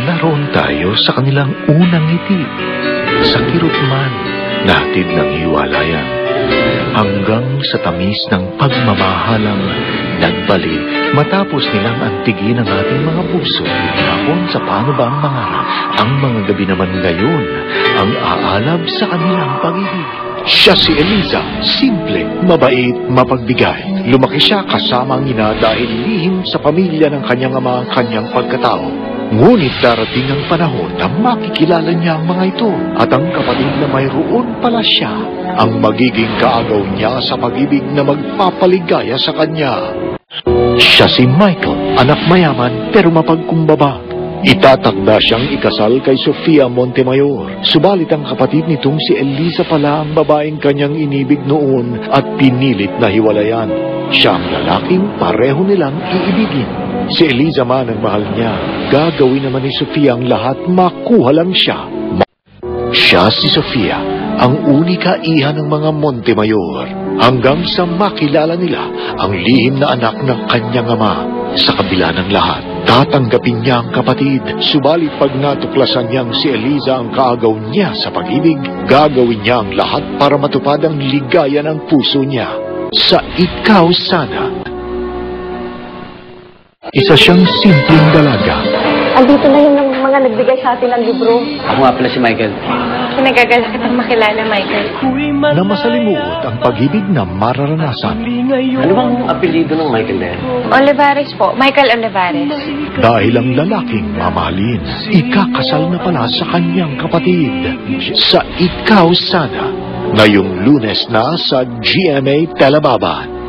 naroon tayo sa kanilang unang ngiti, sa kirot man, nahatid ng hiwalayan, hanggang sa tamis ng pagmamahalang nagbali matapos nilang antigin ang ating mga puso. Nakon sa paano ba ang mangarap, ang mga gabi naman ngayon, ang aalab sa kanilang pag-ibig. Siya si Eliza, simple, mabait, mapagbigay. Lumaki siya kasama ang ina dahil lihim sa pamilya ng kanyang ama ang kanyang pagkatao. Ngunit darating ang panahon na makikilala niya ang mga ito at ang kapatid na mayroon pala siya, ang magiging kaagaw niya sa pag-ibig na magpapaligaya sa kanya. Siya si Michael, anak mayaman pero mapagkumbaba. Itatakda siyang ikasal kay Sofia Montemayor. Subalit ang kapatid nitong si Eliza pala ang babaeng kanyang inibig noon at pinilit na hiwalayan. Siya ang lalaking pareho nilang iibigin. Si Eliza man ang mahal niya. Gagawin naman ni Sofia ang lahat, makuha lang siya. Siya si Sofia, ang unika iha ng mga Montemayor. Hanggang sa makilala nila ang lihim na anak ng kanyang ama. Sa kabila ng lahat, tatanggapin niya ang kapatid. Subalit pag natuklasan niyang si Eliza ang kaagaw niya sa pag-ibig, gagawin niya ang lahat para matupad ang ligaya ng puso niya. Sa ikaw sana. Isa siyang simpleng dalaga. Andito na yung mga nagbigay sa atin ng libro. Ako nga pala si Michael. Kinagagala kitang makilala, Michael. Na masalimuot ang pag-ibig na mararanasan. Ano bang apelido ng Michael na yan? Olivares po. Michael Olivares. Dahil ang lalaking mamahalin, ikakasal na pala sa kanyang kapatid. Sa ikaw sana. Ngayong Lunes na sa GMA Telebaban.